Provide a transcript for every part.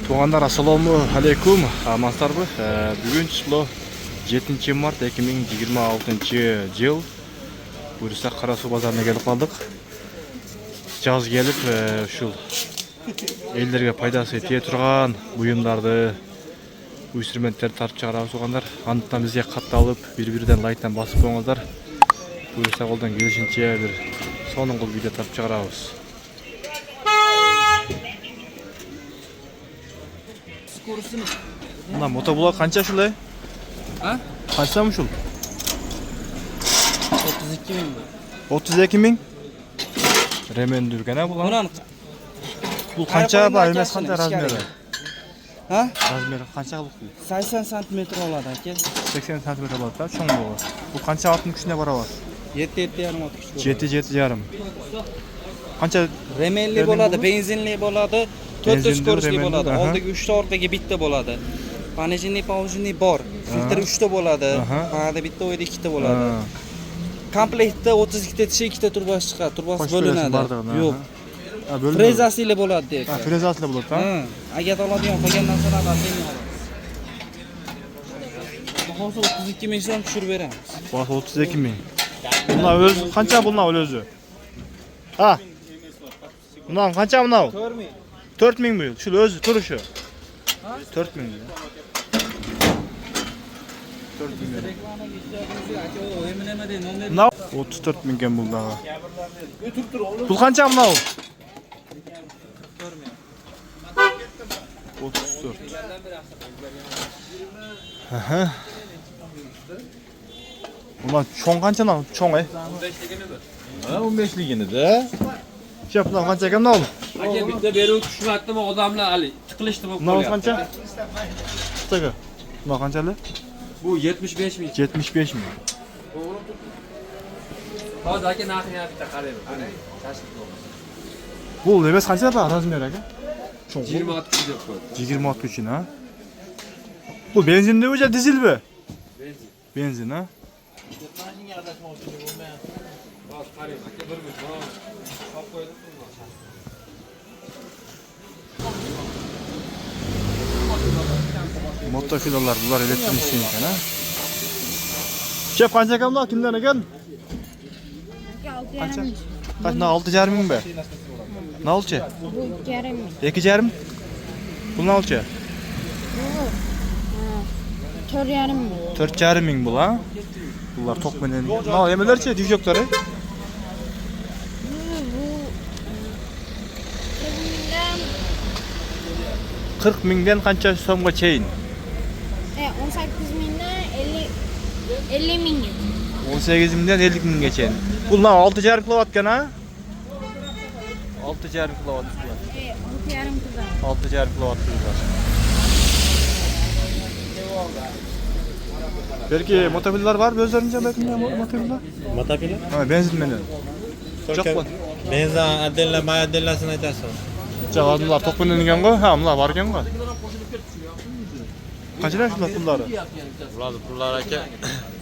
Туғандар, ассаламу алейкум, амансыздарбы? Бүгін число 7 март 2026 жыл. Бұрыста Қарасу базарына келіп қалдық. Жаз келіп, шул елдерге пайдасы тие тұрған бұйымдарды, инструменттерді тартып шығарамыз. Туғандар, андықтан бізге қатталып, бір-бірден лайктан басып қойыңыздар. Бұрыста қолдан келішінше бір соның қол видео тартып шығарамыз. Мына мотоблок қанша шулай? А? Қаншамы шул? 32 миң. 32 миң? Ремен дүрген бұл? Бұл қанша ба? Емес қанша размері? А? Размері қанша қылық бұл? 80 сантиметр олады, әке. 80 сантиметр болады да, чоң болу. Бұл қанша аттың күшіне бара бар? 7,5 от күш. 7,5. Қанша? Ременли болады, бензинли болады, 4 скоростli болады. aha. Oldiga 3 ta, orqaga bitta bo'ladi. Panejinli, paujinli bor. Filtr 3 ta bo'ladi. Panada bitta, o'yda 2 ta bo'ladi. Komplektda 32 ta tishi, 2 ta turbasi chiqadi. Turbasi bo'linadi. Yo'q. Frezasi ile bo'ladi deydi. Frezasi ile bo'ladi, ha? Agar oladigan qolgan narsalarni olmaymiz. Bahosini 32 ming so'm tushirib beramiz. Bahos 32 ming. Buna o'z qancha bundan o'zi? Ha? Bundan qancha bundan? 4 ming. 4 ming bu. Şu o'zi turishi. 4 ming. 4 ming. Bundan 34 mingga bo'ldi. Bu qancha bundan? 34. Aha. Bundan cho'ng qanchadan? Cho'ng, 15ligini-da. Bundan qancha kam bundan? Aka bitta berib tushunatdimi odamlar ali tiqilishdi bo'lib Bundan qolyapti. qancha? Qisqaga. Bundan qanchali? Bu 75 ming. 75 ming. Hozir aka narxini bitta qarayman. Bu emas qancha bor razmeri aka? 26 kuch deb qo'ydi. 26 kuchun ha. Bu benzinmi o'zi dizelmi? Benzin. Benzin ha. Hozir qarayman aka bir minut. Olib qo'ydim. Motofilolar bular elektrik ekan ha. Chef qancha kam bular kimdan ekan? Qancha? Qancha 6,5 ming be? Nolchi? 2,5 ming. Bu nolchi? 4,5 ming bu ha. Bular to'q bilan. Nol emelarchi, dyujoklari? 40 mingdan qancha so'mga chayin? 18 mingdan 50 mingga. 18 mingdan 50 mingga chayin. Bunlar 6,5 kilovat ekan ha? 6,5 kilovat. 6,5 kilovat bular. Belki motofillar var mı özlerince belki motofillar? Motofillar? Ha, benzin menen. Çok mu? Benzin adella, may adellasini aytasiz. Cevablar to'qqinan ekan go? Ha, bular bor ekan go. Qanchadan shular pullari? Pullar aka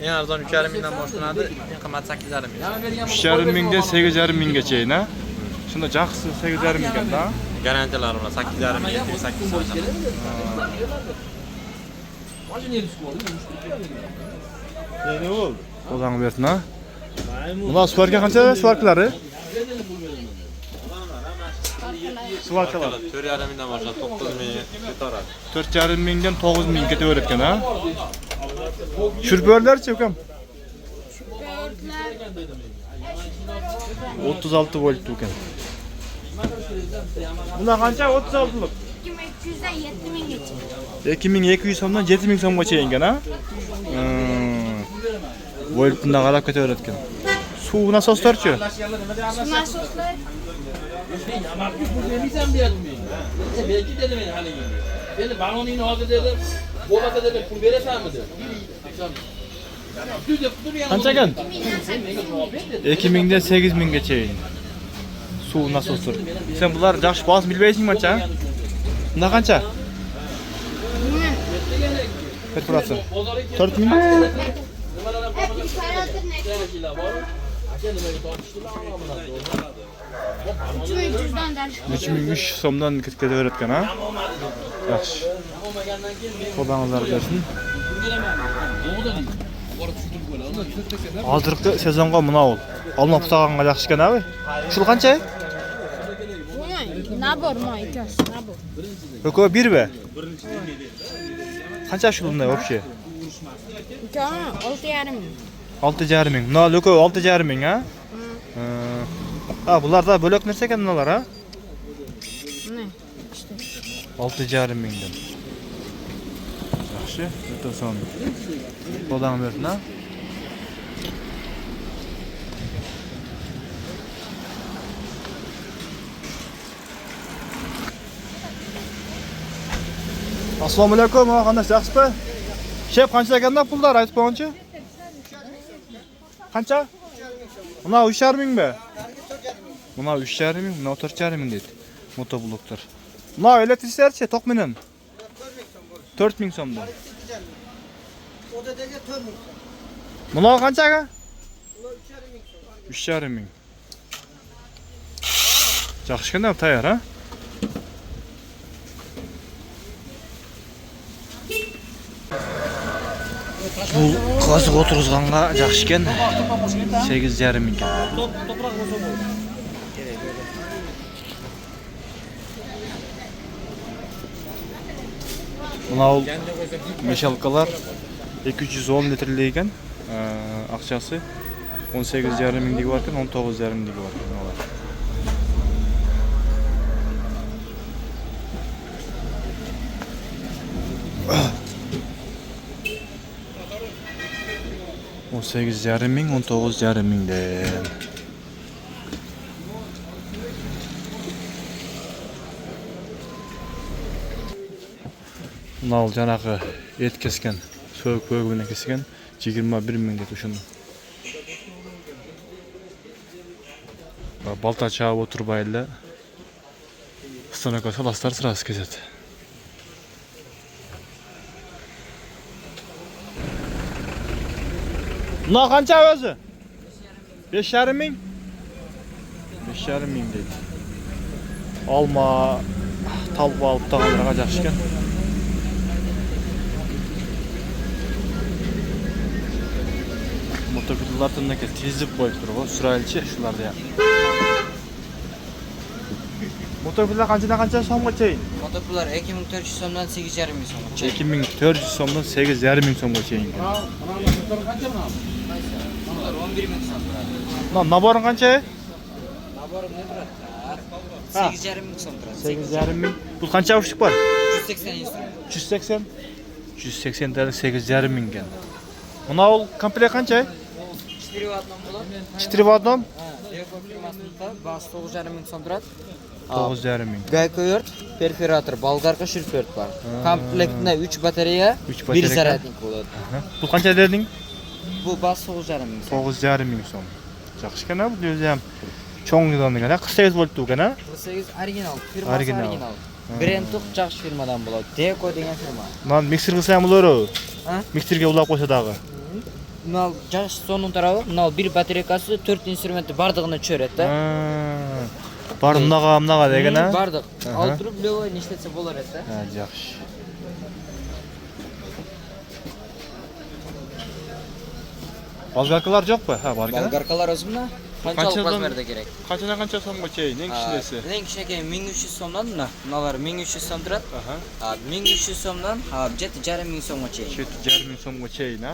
eng arzon 3,5 mingdan boshlanadi, eng qimmat 8,5 ming. 3,5 mingdan 8,5 minggacha, ha? Shunda yaxshisi 8,5 ming ekan, ha? Garantiyalar bilan 8,5 ming, 8 so'm. Ne oldu? Ozan versin ha? Bunlar suvarka qancha suvarkalari? Suvarkalar 4,5 mingdan boshlab 9 ming ko'taradi. 4,5 mingdan 9 ming ketaver ekan ha? Shurpyorlarchi ukam? 36 volt ekan. Bunlar qancha 36 lik? 2200dan 7000gacha. 2200 so'mdan 7000 so'mgacha ekan ha? Volt bundan qarab ketaver ekan. Suv nasoslarchi? Suv nasoslar Belki dedim yani hani gibi. Dedi balonini aldı dedim. Bolata dedim pul veresen mi dedim. Qancha ekan? 2000dan 8000 gacha. Suv nasoslar. Sen bular yaxshi bos bilmaysingmi-cha? Bunda qancha? Perforatsiya. 4 ming. Necha ming so'mdan ketaverayotgan ha? Yaxshi. Qo'lingizlar bersin. Hozirgi sezonga mana ol. Olma putaganga yaxshi ekan abi. Shul qancha? Nabor mı? İkisi nabor. Yo'q, bir be. Qancha shulunda вообще? İki 6,5 ming. 6,5 ming. Mana loko 6,5 ming, ha? Ha, bular da bo'lak narsa ekan bular, ha? Ne? İşte. 6,5 mingdan. Yaxshi, o'ta son. Qo'ldan bersin, ha? Assalomu alaykum, qanday yaxshimi? Shef qancha ekanda pullar aytib qo'yingchi? Qancha? Mana 3,5 ming be. Mana 3,5 ming, mana 4,5 ming deydi. Motobloklar. Mana elektrikçi tok menen. 4 ming so'mdan. Mana qanchaga? 3,5 ming. Yaxshigina tayyor, ha? Bu qozig o'tirg'izganga yaxshi ekan. 8,5 ming ekan. Mana meshalkalar 210 litrlik ekan. Aqchasi 18,5 minglik bor ekan, 19,5 minglik bor ekan. 18,5 ming, 19,5 mingdan. Bunal janağı et kesken, soğuk bölümüne kesken 21 ming deb o'shuni. Balta çağıb oturbayla stanokka salaslar sırası kesedi. Buna qancha o'zi? 5,5 ming. 5,5 ming deydi. Olma talba olib taqalarga yaxshi ekan. Motokullardan aka tezib qo'yib turib, suraylichi shularda ham. Motokullar qanchadan qancha so'mgacha? Motokullar 2400 so'mdan 8,5 ming so'mgacha. 2400 so'mdan 8,5 ming so'mgacha. 11 ming so'm turadi. Naboring qancha? Naborim ne turadi? 8,5 ming so'm turadi. 8,5 ming. Bu qancha ushlik bor? 180 instrument. 180. 180 talik 8,5 ming ekan. Mana ol komplekt qancha? 4 vatnom bo'ladi. 4 vatnom? Ha, Deko firmasida bas 9,5 ming so'm turadi. 9,5 ming. Gayko yurt, perforator, bolgarka shirpört bor. Komplektda 3 batareya, 1 zaryadnik bo'ladi. Bu qancha deding? Bu bas 9,5 ming so'm. 9,5 ming so'm. Yaxshi ekan, bu o'zi ham cho'ng'idan ekan, 48 volt ekan, ha? 48 original, firmasi original. Brendtuq yaxshi firmadan bo'ladi. Deko degan firma. Mana mikser qilsa ham bo'lar-ku. Ha? Mikserga ulab qo'ysa dag'i. Bunal yaxshi sonun tarafı, bunal bir batareykasi 4 instrumenti bardig'ini tushiradi. Bar bunaqa degan, ha? Bardiq. Olib turib, levoy nishlatsa bo'lar edi. Ha, yaxshi. Bolgarkalar yo'qmi? Ha, bor ekan. Bolgarkalar o'zimda qanchalik razmerda kerak? Qanchadan qancha so'mgacha eng kichinasi? Eng kichigi 1300 so'mdan, bunalar 1300 so'm turadi. Ha, 1300 so'mdan, ha, 7,5 ming so'mgacha. 7,5 ming so'mgacha, na?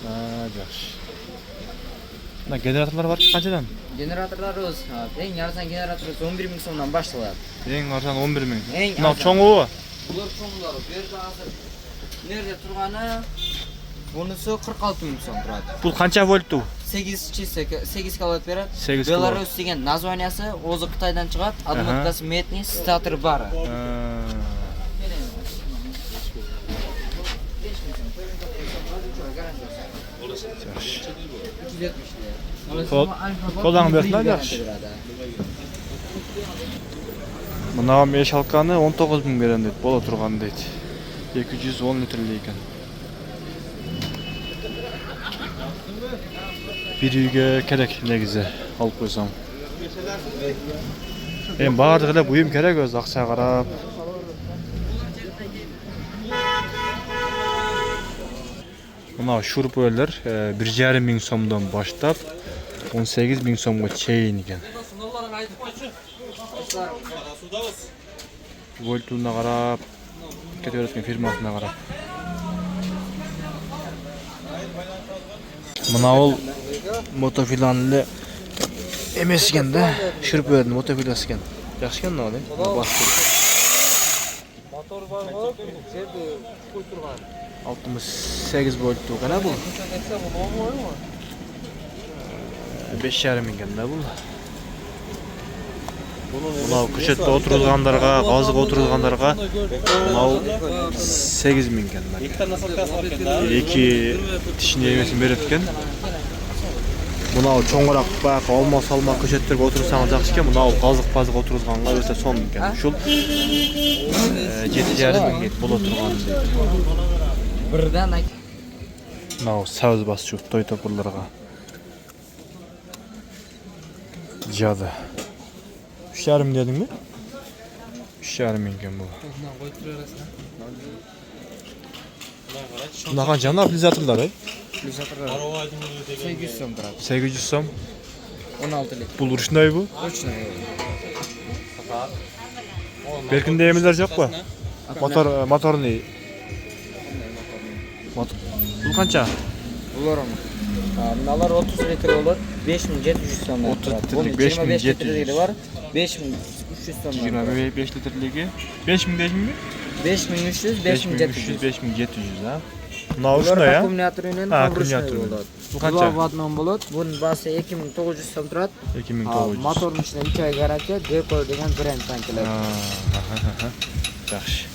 Ha, yaxshi. Mana generatorlar bor qanchadan? Generatorlar o'z, eng arzon generator 11 ming so'mdan boshlanadi. Eng arzon 11 ming. Eng Mana cho'ng'i. Bular cho'ng'lar, bu yerda hozir nerede turgani bunisi 46 ming so'm turadi. Bu qancha volt u? 8 kilowatt beradi. 8 Belarus degan nazvaniyasi o'zi Xitoydan chiqadi. Adnotkasi metni stator bari. Qo'ldan bersinlar yaxshi. Mana meshalkani 19 ming beraman deb bo'la turgan deydi. 210 litrlik ekan. Bir uyga kerak negizi olib qo'ysam. Endi bardыгы эле буюм керек өзү акчага карап. Мына шурпөлөр 1,5 миң сомдон баштап 18 миң сомго чейин экен. Вольтуна карап, кете береткен фирмасына карап. Мына ол мотофиланлы эмес экен да, шурпөлдүн мотофиласы экен. Жакшы экен мына, Motor var mı? Жерде koy turgan. 68 voltluk экен бул. 5,5 миң экен да бул. Мына көчөттө отургандарга, газык отургандарга мына 8 миң экен. Эки тишине эмесин берет экен. Мына чоңураак баягы алма көчөттөргө отурсаңыз жакшы экен. Мына газык отурганга өтө сом экен. Ушул 7,5 миңге боло турган. Birden ayt. Мына сабыз басчу той топурларга. Жады. 3,5 миң дедиңби? 3,5 миң экен бул. Мына канча анализаторлор, 800 сом турат. 800 сом. 16 лит. Бул ручной бу? Ручной. Беркинде эмелер жокпу? Моторный. Бул канча? Буларым. Мыналар 30 литр болот, 5700 сомдон. 30 литрлик 5700 бар, 5300 сомдон. 25 литрлиги 5000 дедиңби? 5300, 5700. 5700, а? Мына ручной, а? Аккумулятор менен Аккумулятор. Бул канча? ваттан болот. Бунун баасы 2900 сом турат. 2900. Мотордун ичинде 2 ай гарантия, Deco деген бренд танкелер. Жакшы.